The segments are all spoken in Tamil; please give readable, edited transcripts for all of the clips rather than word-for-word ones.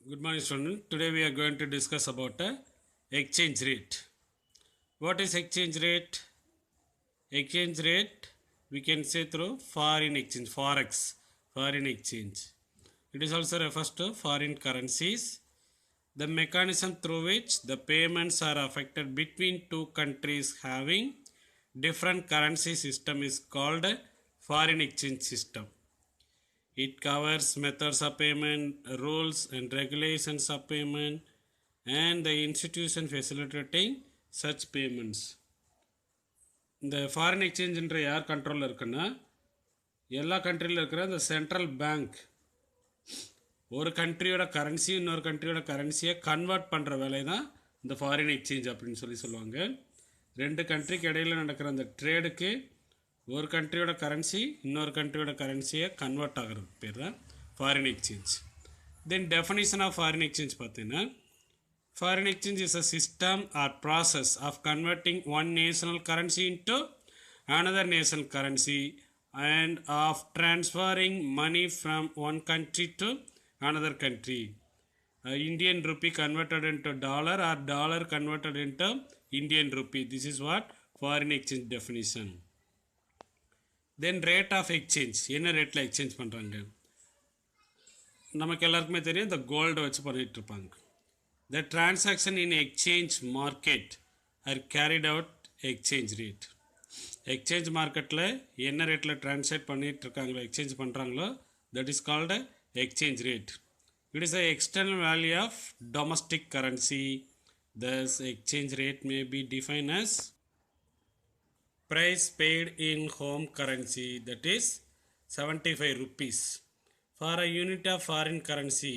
Good morning, student. Today we are going to discuss about exchange rate. What is exchange rate? Exchange rate we can say through foreign exchange, forex, foreign exchange. It is also refers to foreign currencies. The mechanism through which the payments are affected between two countries having different currency system is called a foreign exchange system. It covers methods of payment, rules and regulations of payment, and the institution facilitating such payments. இந்த ஃபாரின் எக்ஸ்சேஞ்சுன்ற யார் கண்ட்ரோலில் இருக்குன்னா எல்லா கண்ட்ரியில் இருக்கிற இந்த சென்ட்ரல் பேங்க் ஒரு கண்ட்ரியோட கரன்சி இன்னொரு கண்ட்ரியோட கரன்சியை கன்வெர்ட் பண்ணுற வேலை தான் இந்த ஃபாரின் எக்ஸ்சேஞ்ச் அப்படின்னு சொல்லுவாங்க. ரெண்டு கண்ட்ரிக்கு இடையில் நடக்கிற அந்த ட்ரேடுக்கு ஒரு கண்ட்ரியோட கரன்சி இன்னொரு கண்ட்ரியோட கரன்சியை கன்வெர்ட் ஆகிறது பேர் தான் foreign exchange. Then definition of foreign exchange பார்த்தீங்கன்னா foreign exchange is a system or process of converting one national currency into another national currency and of transferring money from one country to another country. Indian rupee converted into dollar or dollar converted into Indian rupee. This is what foreign exchange definition. Then rate of exchange. என்ன ரேட்டில் எக்ஸ்சேஞ்ச் பண்ணுறாங்க? நமக்கு எல்லாருக்குமே தெரியும் இந்த கோல்டை வச்சு பண்ணிகிட்டு இருப்பாங்க. The transaction in exchange market are carried out exchange rate. Exchange marketல என்ன ரேட்டில் ட்ரான்ஸ்லேட் பண்ணிட்டு இருக்காங்களோ எக்ஸ்சேஞ்ச் பண்ணுறாங்களோ that is called exchange rate. It is the external value of domestic currency. Thus exchange rate may be defined as price paid in home currency, that is 75 rupees for a unit of foreign currency.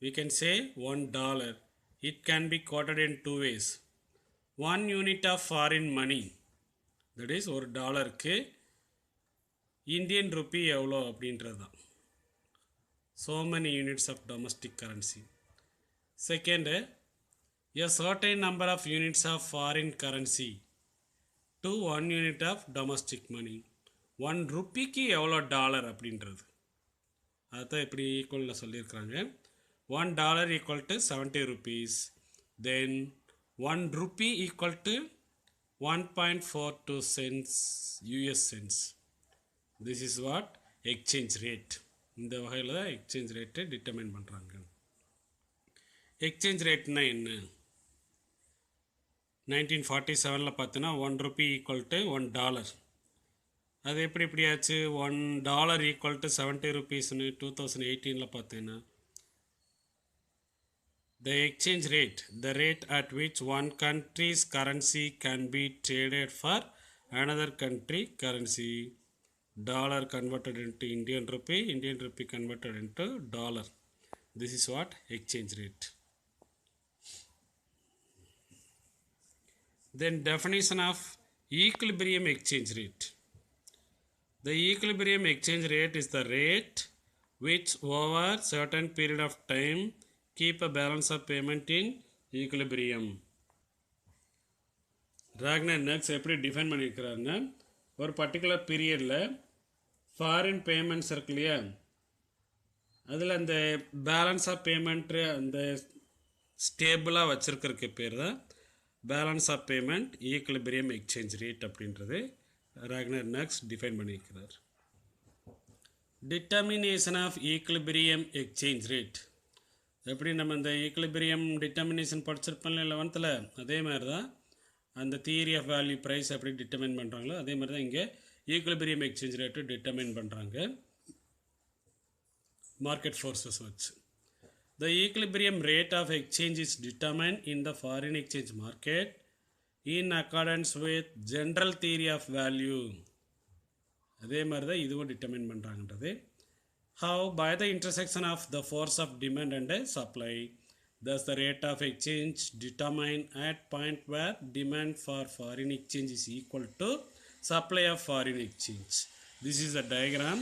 We can say $1. It can be quoted in two ways. One unit of foreign money, that is ஒரு டாலருக்கு இந்தியன் ருப்பி எவ்வளோ அப்படின்றது தான். So many units of domestic currency. Second, a certain number of units of foreign currency to one unit of domestic money. One ருப்பிக்கு எவ்வளோ டாலர் அப்படின்றது அதுதான் இப்படி ஈக்குவலில் சொல்லியிருக்கிறாங்க. $1 equal to 70 rupees. Then 1 rupee equal to 1.42 cents US cents. This is what exchange rate. இந்த வகையில் தான் எக்ஸ்சேஞ்ச் ரேட்டை டிட்டர்மைன் பண்ணுறாங்க. எக்ஸ்சேஞ்ச் ரேட்னா என்ன? 1947 பார்த்தோன்னா 1 rupee equal to $1. அது எப்படி ஆச்சு? $1 equal to 70 rupeesனு 2018 பார்த்தீங்கன்னா the exchange rate, the rate at which one country's currency can be traded for another country currency. Dollar converted into Indian rupee converted into dollar. This is what exchange rate. Then definition of equilibrium exchange rate. The equilibrium exchange rate is the rate which over certain period of time keep a balance of payment in equilibrium. ராக்னர் நக்ஸ் எப்படி டிஃபைன் பண்ணியிருக்கிறாருன்னா ஒரு பர்டிகுலர் பீரியடில் ஃபாரின் பேமெண்ட்ஸ் இருக்கு இல்லையா அதில் அந்த பேலன்ஸ் ஆஃப் பேமெண்ட்டு அந்த ஸ்டேபிளாக வச்சுருக்கிறதுக்கு பேர் தான் balance of payment equilibrium exchange rate அப்படின்றது ராக்னர் நக்ஸ் டிஃபைன் பண்ணியிருக்கிறார். Determination of equilibrium exchange rate எப்படி நம்ம இந்த ஈக்குலிபிரியம் டிட்டர்மினேஷன் படிச்சிருப்போம் 11th அதே மாதிரி தான் அந்த தியரி ஆஃப் வேல்யூ ப்ரைஸ் எப்படி டிட்டர்மைன் பண்ணுறாங்களோ அதே மாதிரி தான் இங்கே ஈக்குலிபிரியம் எக்ஸ்சேஞ்ச் ரேட்டு டிட்டர்மைன் பண்ணுறாங்க மார்க்கெட் ஃபோர்ஸஸ் வச்சு. The equilibrium rate of exchange is determine in the foreign exchange market in accordance with general theory of value. அதே மாதிரி தான் இதுவும் டிட்டர்மைன் பண்ணுறாங்கன்றது. How? By the intersection of the force of demand and supply. Thus the rate of exchange determined at point where demand for foreign exchange is equal to supply of foreign exchange. This is a diagram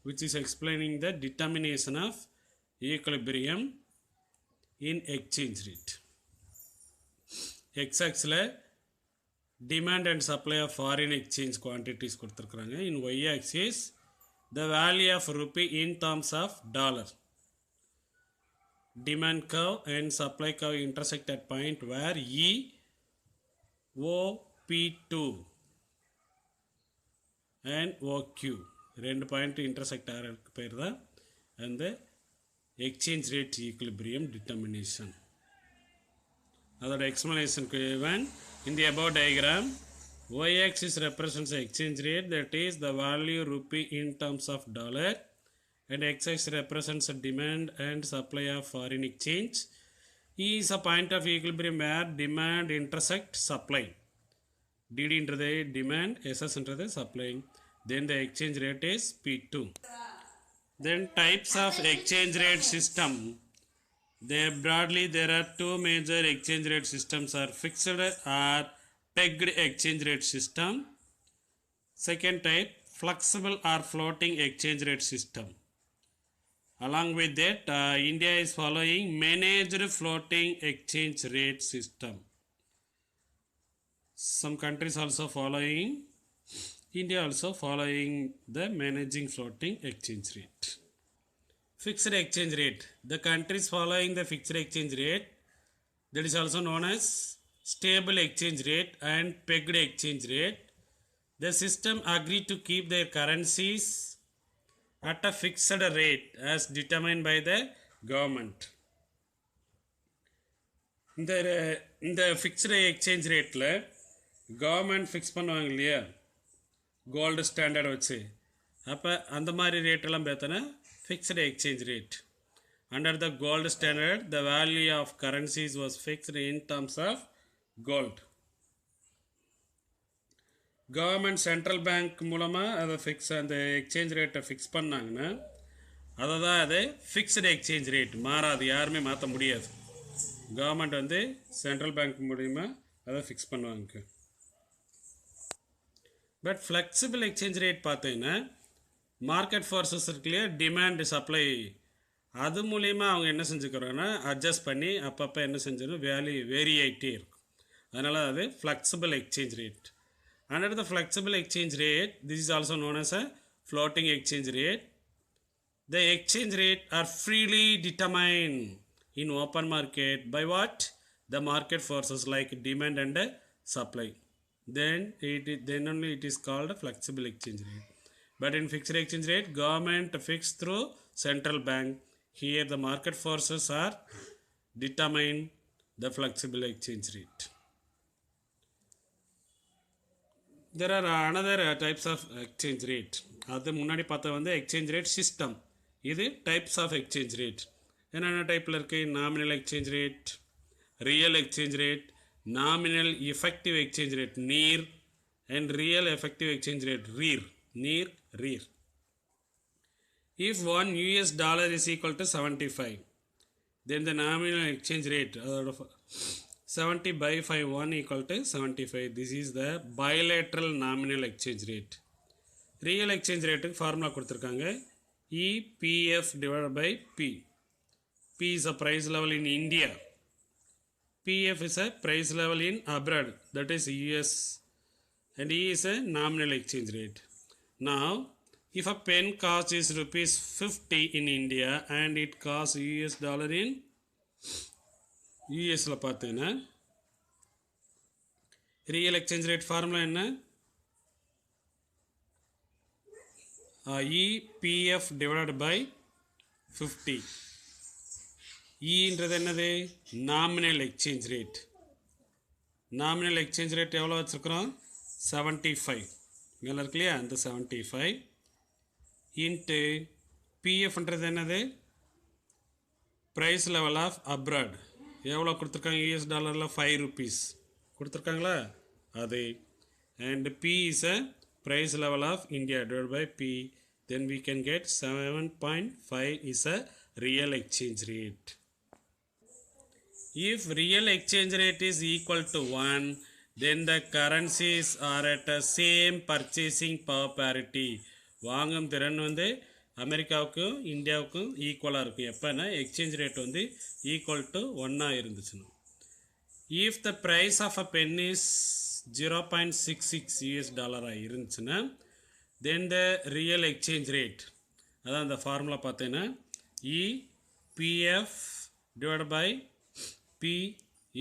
which is explaining the determination of equilibrium in exchange rate. X-axis demand and supply of foreign exchange quantities கொடுத்துருக்குறாங்க. In Y-axis the value of rupee in terms of dollar. demand curve and supply curve intersect at point where EOP2 and OQ ரெண்டு பாயிண்ட் இன்டர்செக்ட் ஆகிறதுக்கு பேர் தான் அந்த எக்ஸ்சேஞ்ச் ரேட் ஈக்குலிபிரியம் டிட்டர்மினேஷன். அதோட explanation given in the above diagram. Y-axis represents the exchange rate, that is the value rupee in terms of dollar, and x-axis represents the demand and supply of foreign exchange. E is a point of equilibrium where demand intersect supply. DD என்றது demand, SS என்றது supply. Then the exchange rate is P2. Then types of exchange rate system. Broadly there are two major exchange rate systems are fixed or pegged exchange rate system. Second type, flexible or floating exchange rate system. Along with that, India is following managed floating exchange rate system. Some countries also following, India also following the managing floating exchange rate. Fixed exchange rate. The countries following the fixed exchange rate, that is also known as stable exchange rate and pegged exchange rate. The system agreed to keep their currencies at a fixed rate as determined by the government. இந்த ஃபிக்ஸ்டு எக்ஸ்சேஞ்ச் ரேட்டில் கவர்மெண்ட் ஃபிக்ஸ் பண்ணுவாங்க இல்லையா, கோல்டு ஸ்டாண்டர்ட் வச்சு. அப்போ அந்த மாதிரி ரேட்டெல்லாம் பார்த்தோன்னா fixed exchange rate. Under the gold standard the value of currencies was fixed in terms of gold. Government central bank மூலமாக அதை அந்த எக்ஸ்சேஞ்ச் ரேட்டை ஃபிக்ஸ் பண்ணாங்கன்னா அதை தான் அது ஃபிக்ஸ்டு எக்ஸ்சேஞ்ச் ரேட், மாறாது, யாருமே மாற்ற முடியாது. கவர்மெண்ட் சென்ட்ரல் பேங்க் மூலிமா அதை ஃபிக்ஸ் பண்ணுவாங்க. பட் ஃப்ளெக்சிபிள் எக்ஸ்சேஞ்ச் ரேட் பார்த்தீங்கன்னா மார்க்கெட் ஃபோர்ஸஸ் இருக்குல்லையா, டிமாண்ட் சப்ளை, அது மூலிமா அவங்க என்ன செஞ்சுக்கிறாங்கன்னா அட்ஜஸ்ட் பண்ணி அப்பப்போ என்ன செஞ்சிடும் வேல்யூ வேரி ஆகிட்டே இருக்கும். அதனால் அது flexible exchange rate. Under the flexible exchange rate, this is also known as a floating exchange rate. The exchange rate are freely determined in open market by what? The market forces like demand and supply. Then only it is called a flexible exchange rate. But in fixed exchange rate, government fixed through central bank. Here the market forces are determine the flexible exchange rate. There are another types of exchange rate. அது முன்னாடி பார்த்தா exchange rate system. இது types of exchange rate. என்னென்ன டைப்பில் இருக்குது? Nominal exchange rate, real exchange rate, nominal effective exchange rate நீர், and real effective exchange rate REER. நீர் REER. If $1 is equal to 75, then the nominal exchange rate 70 by 5, 1 equal to 75. This is the bilateral nominal exchange rate. Real exchange rate formula கொடுத்திருக்காங்க, EPF divided by P. P is a price level in India. PF is a price level in abroad, that is US. And E is a nominal exchange rate. Now, if a pen cost is rupees 50 in India and it costs US dollar in யூஎஸில் பார்த்தீங்கன்னா ரியல் எக்ஸ்சேஞ்ச் ரேட் ஃபார்முலா என்ன? EPF divided by 50. ஈன்றது என்னது? Nominal exchange rate. Nominal exchange rate எவ்வளோ வச்சுருக்குறோம்? 75. மேலே இருக்கு இல்லையா, அந்த 75 இன்ட்டு பிஎஃப்ன்றது என்னது? Price level of abroad. எவ்வளோ கொடுத்துருக்காங்க? யூஎஸ் டாலரில் 5 rupees கொடுத்துருக்காங்களா, அது. And P is a price level of India divide by P. Then we can get 7.5 is a real exchange rate. If real exchange rate is equal to 1, then the currencies are at the same purchasing power parity. வாங்கும் திறன் அமெரிக்காவுக்கும் இந்தியாவுக்கும் ஈக்குவலாக இருக்கும். எப்போனா எக்ஸ்சேஞ்ச் ரேட் ஈக்குவல் டு 1 இருந்துச்சுன்னா. If the price of a pen is 0.66 US டாலராக இருந்துச்சுன்னா, then the real exchange rate, அதான் அந்த ஃபார்முலா பார்த்தீங்கன்னா EPF divided by P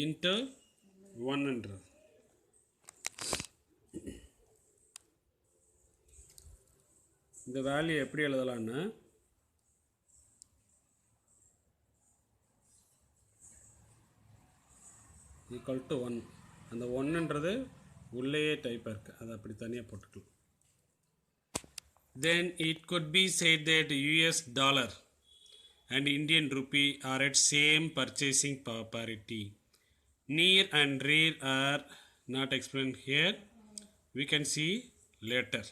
into 100. இந்த வேல்யூ எப்படி எழுதலாம்னா ஈக்குவல் டு 1. அந்த 1ன்றது உள்ளேயே டைப்பாக இருக்குது, அதை அப்படி தனியாக போட்டுக்கலாம். Then it could be said that US dollar and Indian rupee are at same purchasing parity. Near and rear are not explained here. We can see later,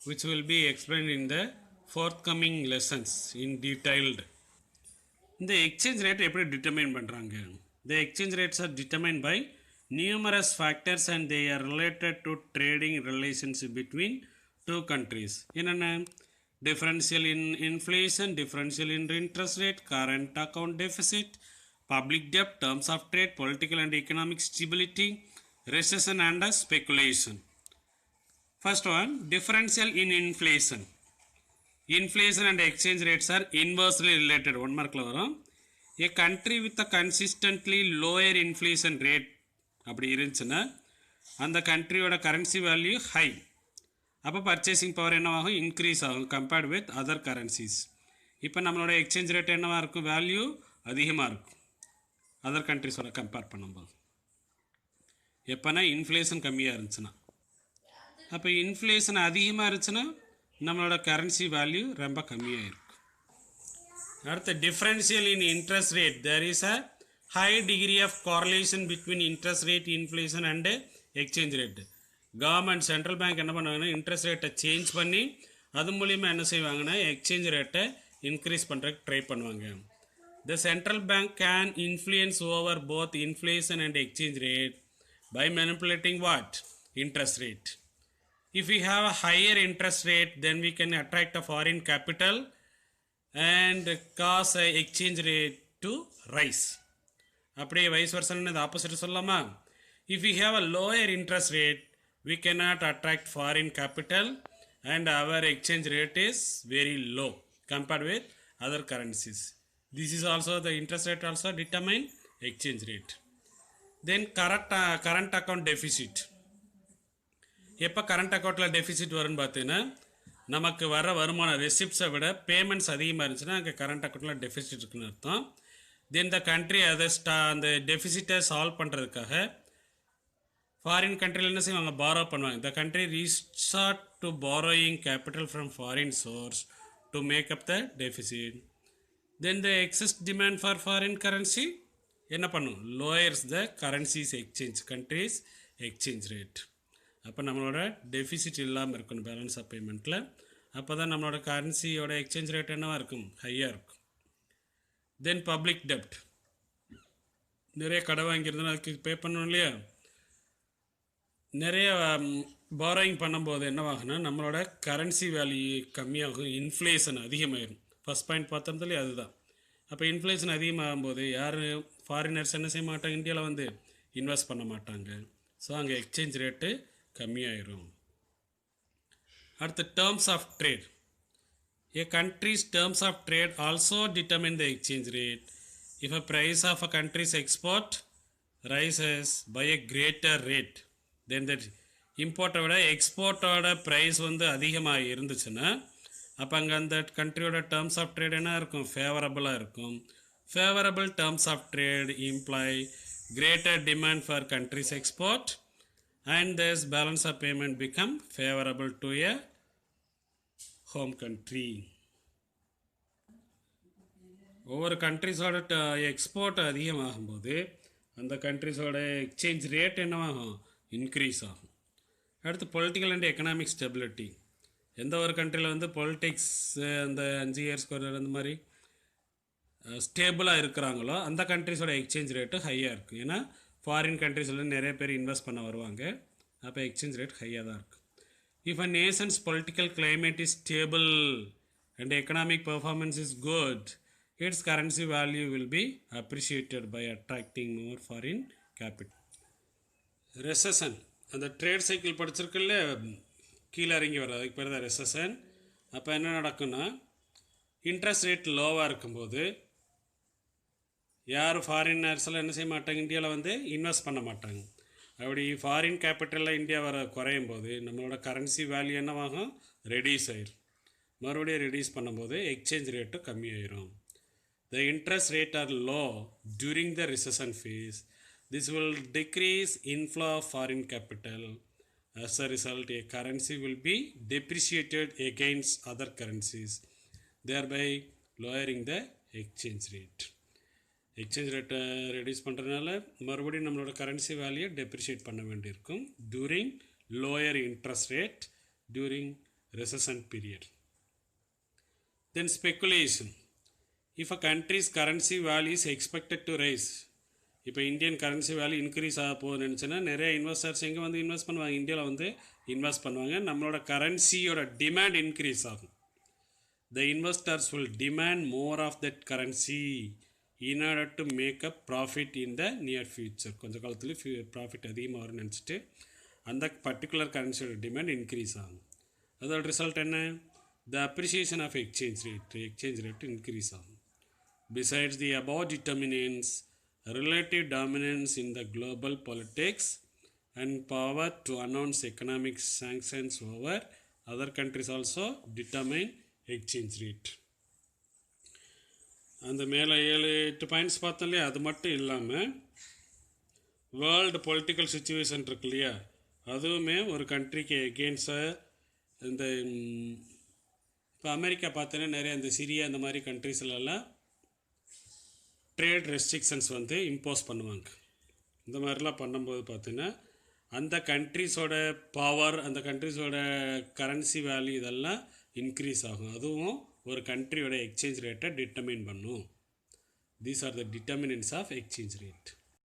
which will be explained in the forthcoming lessons in detailed. The exchange rate எப்படி determine பண்ணுறாங்க? The exchange rates are determined by numerous factors and they are related to trading relationship between two countries. என்னென்ன? Differential in inflation, differential in interest rate, current account deficit, public debt, terms of trade, political and economic stability, recession and speculation. First one, differential in inflation. Inflation and exchange rates are inversely related. One mark la varum. A country with a consistently lower inflation rate அப்படி இருந்துச்சுன்னா அந்த கண்ட்ரியோட கரன்சி வேல்யூ ஹை, அப்போ பர்ச்சேசிங் பவர் என்னவாகும்? இன்க்ரீஸ் ஆகும் கம்பேர்ட் வித் அதர் கரன்சிஸ். இப்போ நம்மளோட எக்ஸ்சேஞ்ச் ரேட் என்னவாக இருக்கும்? வேல்யூ அதிகமாக இருக்கும் அதர் கண்ட்ரிஸோட கம்பேர் பண்ணும்போது. எப்போனா இன்ஃப்ளேஷன் கம்மியாக இருந்துச்சுன்னா. அப்போ இன்ஃப்ளேஷன் அதிகமாக இருந்துச்சுன்னா நம்மளோட கரன்சி வேல்யூ ரொம்ப கம்மியாக இருக்கும். அடுத்த differential in interest rate. There is a high degree of correlation between interest rate, inflation and exchange rate. Government central bank என்ன பண்ணுவாங்கன்னா இன்ட்ரெஸ்ட் ரேட்டை சேஞ்ச் பண்ணி அது மூலிமா என்ன செய்வாங்கன்னா எக்ஸ்சேஞ்ச் ரேட்டை இன்க்ரீஸ் பண்ணுறதுக்கு ட்ரை பண்ணுவாங்க. The central bank can influence over both inflation and exchange rate by manipulating what? Interest rate. If we have a higher interest rate, then we can attract a foreign capital and cause a exchange rate to rise. அப்படியே வைஸ் வர்சன்னு இது ஆப்போசிட் சொல்லலாமா? If we have a lower interest rate, we cannot attract foreign capital and our exchange rate is very low compared with other currencies. This is also the interest rate also determine exchange rate. Then current account deficit. எப்போ கரண்ட் அக்கௌண்ட்டில் டெஃபிசிட் வரும்னு பார்த்தீங்கன்னா நமக்கு வர வருமானம் ரெசிப்ட்ஸை விட பேமெண்ட்ஸ் அதிகமாக இருந்துச்சுன்னா அங்கே கரண்ட் அக்கௌண்ட்டில் டெஃபிசிட் இருக்குன்னு அர்த்தம். தென் த கண்ட்ரி அதை அந்த டெஃபிசிட்டை சால்வ் பண்ணுறதுக்காக ஃபாரின் கண்ட்ரியில் என்ன செய்வாங்க? பாரோ பண்ணுவாங்க. The country resort to borrowing capital from foreign source to make up the deficit. Then the excess demand for foreign currency என்ன பண்ணும்? Lowers the currencies exchange countries exchange rate. அப்போ நம்மளோட டெஃபிசிட் இல்லாமல் இருக்கணும் பேலன்ஸ் ஆஃப் பேமெண்ட்டில். அப்போ தான் நம்மளோட கரன்சியோட எக்ஸ்சேஞ்ச் ரேட் என்னவாக இருக்கும்? ஹையாக இருக்கும். தென் பப்ளிக் டெப்ட். நிறைய கடை வாங்கியிருந்தோன்னா அதுக்கு பே பண்ணணும் இல்லையா? நிறைய பாரோயிங் பண்ணும்போது என்னவாகுன்னா நம்மளோட கரன்சி வேல்யூ கம்மியாகும், இன்ஃப்ளேஷன் அதிகமாகிடும். ஃபஸ்ட் பாயிண்ட் பார்த்தோம் இல்லையா? அதுதான். அப்போ இன்ஃப்ளேஷன் அதிகமாகும் போது யார் ஃபாரினர்ஸ் என்ன செய்ய மாட்டாங்க? இந்தியாவில் வந்து இன்வெஸ்ட் பண்ண மாட்டாங்க. ஸோ அங்கே எக்ஸ்சேஞ்ச் ரேட்டு கம்மியாயிரும். அடுத்து terms of trade. A country's terms of trade also determine the exchange rate. If a price of a country's export rises by a greater rate, then that இம்போர்ட்டை விட எக்ஸ்போர்ட்டோட ப்ரைஸ் வந்து அதிகமாக இருந்துச்சுன்னா அப்போ அங்கே அந்த கண்ட்ரியோட டேர்ம்ஸ் ஆஃப் ட்ரேட் என்ன இருக்கும்? ஃபேவரபுளாக இருக்கும். Favourable terms of trade imply greater demand for countries export and this balance of payment become favorable to a home country. ஒவ்வொரு கண்ட்ரிஸோட எக்ஸ்போர்ட் அதிகமாகும்போது அந்த கண்ட்ரிஸோட எக்ஸ்சேஞ்ச் ரேட் என்னவாகும்? இன்க்ரீஸ் ஆகும். அடுத்து பொலிட்டிக்கல் அண்ட் எக்கனாமிக் ஸ்டெபிலிட்டி. எந்த ஒரு கண்ட்ரியில் வந்து பொலிட்டிக்ஸ் அந்த 5 இயர்ஸ்க்கு ஒரு அந்த மாதிரி ஸ்டேபிளாக இருக்கிறாங்களோ அந்த கண்ட்ரிஸோட எக்ஸ்சேஞ்ச் ரேட்டு ஹையாக இருக்கும். ஏன்னா ஃபாரின் கண்ட்ரிஸில் நிறைய பேர் இன்வெஸ்ட் பண்ண வருவாங்க. அப்போ எக்ஸ்சேஞ்ச் ரேட் ஹையாக தான் இருக்கும். If a nation's political climate is stable and economic performance is good, its currency value will be appreciated by attracting more foreign capital. Recession, அந்த ட்ரேட் சைக்கிள் படிச்சிருக்குல்ல, கீழே இறங்கி வர்றது, அதுக்கு பேர் தான் ரெசஷன். அப்போ என்ன நடக்கும்னா இன்ட்ரெஸ்ட் ரேட் லோவாக இருக்கும்போது யார் ஃபாரினர்ஸ்லாம் என்ன செய்ய மாட்டாங்க, இந்தியாவில் வந்து இன்வெஸ்ட் பண்ண மாட்டாங்க. அப்படி ஃபாரின் கேபிட்டலில் இந்தியா வர குறையும் போது நம்மளோட கரன்சி வேல்யூ என்னவாகும், ரெடியூஸ் ஆயிரும். மறுபடியும் ரெடியூஸ் பண்ணும்போது எக்ஸ்சேஞ்ச் ரேட்டும் கம்மியாயிரும். The interest rate are low during the recession phase. This will decrease inflow of foreign capital. As a result, a currency will be depreciated against other currencies, thereby lowering the exchange rate. Exchange ரேட்டை ரெடியூஸ் பண்ணுறதுனால மறுபடியும் நம்மளோட கரன்சி வேல்யூ டெப்ரிஷியேட் பண்ண வேண்டியிருக்கும் during lower interest rate during recession period. Then speculation. If a country's currency value is expected to rise. இப்போ இந்தியன் கரன்சி வேல்யூ இன்க்ரீஸ் ஆக போகுதுன்னு நினச்சேன்னா நிறைய இன்வெஸ்டர்ஸ் எங்கே வந்து இன்வெஸ்ட் பண்ணுவாங்க, இந்தியாவில் வந்து இன்வெஸ்ட் பண்ணுவாங்க. நம்மளோட கரன்சியோட டிமாண்ட் இன்க்ரீஸ் ஆகும். The investors will demand more of that currency in order to make a profit in the near future. கொஞ்சம் காலத்தில் ப்ராஃபிட் அதிகமாக வரும்னு நினச்சிட்டு அந்த பர்டிகுலர் கரன்சியோட டிமாண்ட் இன்க்ரீஸ் ஆகும். அதோட ரிசல்ட் என்ன, the appreciation of exchange rate increase ஆகும். Besides the above determinants, relative dominance in the global politics and power to announce economic sanctions over other countries also determine exchange rate. அந்த மேலே 7-8 பாயிண்ட்ஸ் பார்த்தோம் இல்லையா, அது மட்டும் இல்லாமல் வேர்ல்டு பொலிட்டிக்கல் சுச்சுவேஷன் இருக்கு இல்லையா, அதுவுமே ஒரு கண்ட்ரிக்கு எகெயின்ஸ்டாக இந்த இப்போ அமெரிக்கா பார்த்தோன்னா நிறைய இந்த சிரியா இந்த மாதிரி கண்ட்ரீஸ்லலாம் ட்ரேட் ரெஸ்ட்ரிக்ஷன்ஸ் வந்து இம்போஸ் பண்ணுவாங்க. இந்த மாதிரிலாம் பண்ணும்போது பார்த்தீங்கன்னா அந்த கண்ட்ரிஸோட பவர், அந்த கண்ட்ரிஸோட கரன்சி வேல்யூ இதெல்லாம் இன்க்ரீஸ் ஆகும். அதுவும் ஒரு கண்ட்ரியோட எக்ஸ்சேஞ்ச் ரேட்டை டிட்டர்மைன் பண்ணும். These are the determinants of exchange rate.